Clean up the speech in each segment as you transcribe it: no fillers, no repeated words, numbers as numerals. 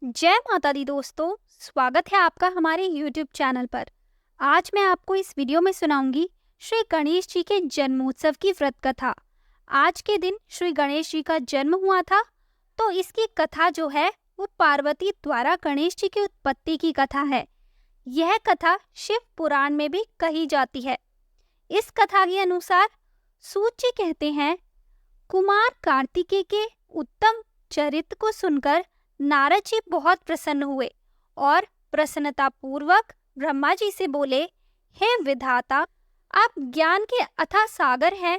जय माता दी दोस्तों, स्वागत है आपका हमारे YouTube चैनल पर। आज मैं आपको इस वीडियो में सुनाऊंगी श्री गणेश जी के जन्मोत्सव की व्रत कथा। आज के दिन श्री गणेश जी का जन्म हुआ था, तो इसकी कथा जो है वो पार्वती द्वारा गणेश जी की उत्पत्ति की कथा है। यह कथा शिव पुराण में भी कही जाती है। इस कथा के अनुसार सूत जी कहते हैं, कुमार कार्तिकेय के उत्तम चरित्र को सुनकर नारद जी बहुत प्रसन्न हुए और प्रसन्नता पूर्वक ब्रह्मा जी से बोले, हे विधाता, आप ज्ञान के अथाह सागर हैं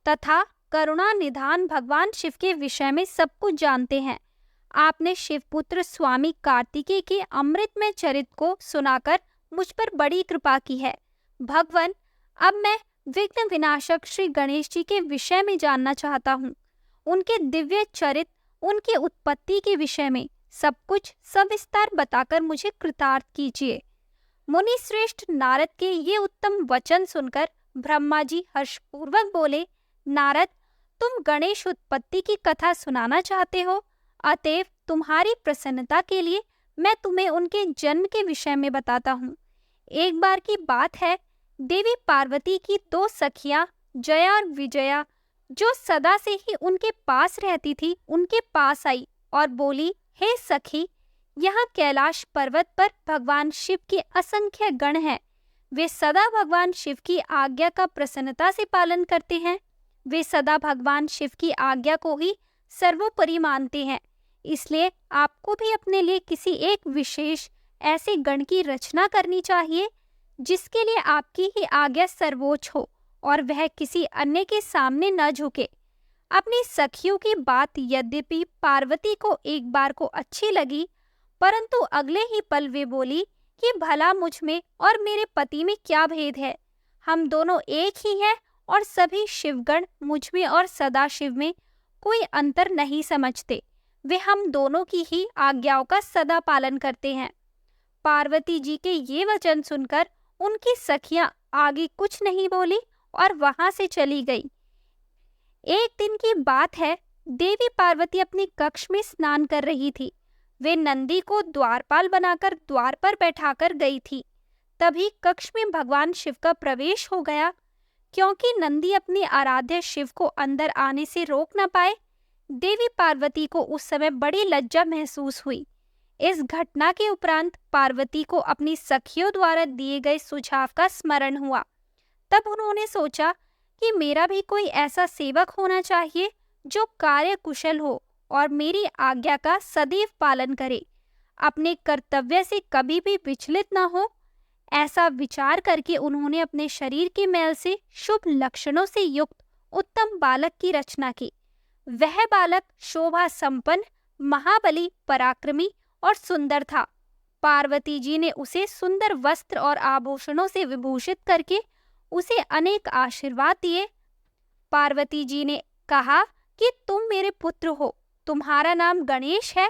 तथा करुणा निधान भगवान शिव के विषय में सब कुछ जानते हैं। आपने शिवपुत्र स्वामी कार्तिकेय के अमृतमय चरित्र को सुनाकर मुझ पर बड़ी कृपा की है। भगवान, अब मैं विघ्न विनाशक श्री गणेश जी के विषय में जानना चाहता हूँ। उनके दिव्य चरित्र, उनकी उत्पत्ति के विषय में सब कुछ सविस्तार बताकर मुझे कृतार्थ कीजिए। मुनि श्रेष्ठ नारद के ये उत्तम वचन सुनकर ब्रह्मा जी हर्षपूर्वक बोले, नारद, तुम गणेश उत्पत्ति की कथा सुनाना चाहते हो, अतएव तुम्हारी प्रसन्नता के लिए मैं तुम्हें उनके जन्म के विषय में बताता हूँ। एक बार की बात है, देवी पार्वती की दो सखियां जया और विजया, जो सदा से ही उनके पास रहती थी, उनके पास आई और बोली, हे सखी, यहाँ कैलाश पर्वत पर भगवान शिव के असंख्य गण हैं। वे सदा भगवान शिव की आज्ञा का प्रसन्नता से पालन करते हैं। वे सदा भगवान शिव की आज्ञा को ही सर्वोपरि मानते हैं। इसलिए आपको भी अपने लिए किसी एक विशेष ऐसे गण की रचना करनी चाहिए जिसके लिए आपकी ही आज्ञा सर्वोच्च हो और वह किसी अन्य के सामने न झुके। अपनी सखियों की बात यद्यपि पार्वती को एक बार को अच्छी लगी, परंतु अगले ही पल वे बोली कि भला मुझ में और मेरे पति में क्या भेद है। हम दोनों एक ही हैं और सभी शिवगण मुझ में और सदाशिव में कोई अंतर नहीं समझते। वे हम दोनों की ही आज्ञाओं का सदा पालन करते हैं। पार्वती जी के ये वचन सुनकर उनकी सखियां आगे कुछ नहीं बोली और वहां से चली गई। एक दिन की बात है, देवी पार्वती अपनी कक्ष में स्नान कर रही थी। वे नंदी को द्वारपाल बनाकर द्वार पर बैठाकर गई थी। तभी कक्ष में भगवान शिव का प्रवेश हो गया। क्योंकि नंदी अपनी आराध्य शिव को अंदर आने से रोक न पाए, देवी पार्वती को उस समय बड़ी लज्जा महसूस हुई। इस घटना के उपरांत पार्वती को अपनी सखियों द्वारा दिए गए सुझाव का स्मरण हुआ। तब उन्होंने सोचा कि मेरा भी कोई ऐसा सेवक होना चाहिए जो कार्य कुशल हो और मेरी आज्ञा का सदैव पालन करे, अपने कर्तव्य से कभी भी विचलित न हो। ऐसा विचार करके उन्होंने अपने शरीर के मैल से शुभ लक्षणों से युक्त उत्तम बालक की रचना की। वह बालक शोभा संपन्न, महाबली, पराक्रमी और सुंदर था। पार्वती जी ने उसे सुंदर वस्त्र और आभूषणों से विभूषित करके उसे अनेक आशीर्वाद दिए। पार्वती जी ने कहा कि तुम मेरे पुत्र हो, तुम्हारा नाम गणेश है।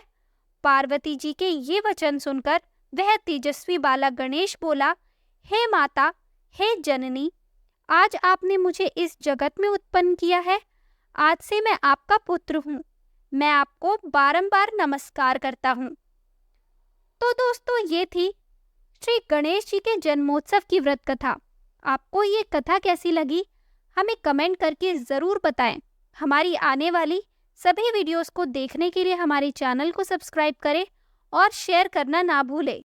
पार्वती जी के ये वचन सुनकर वह तेजस्वी बालक गणेश बोला, हे माता, हे जननी, आज आपने मुझे इस जगत में उत्पन्न किया है। आज से मैं आपका पुत्र हूँ। मैं आपको बारंबार नमस्कार करता हूँ। तो दोस्तों, ये थी श्री गणेश जी के जन्मोत्सव की व्रत कथा। आपको ये कथा कैसी लगी, हमें कमेंट करके ज़रूर बताएं। हमारी आने वाली सभी वीडियोस को देखने के लिए हमारे चैनल को सब्सक्राइब करें और शेयर करना ना भूलें।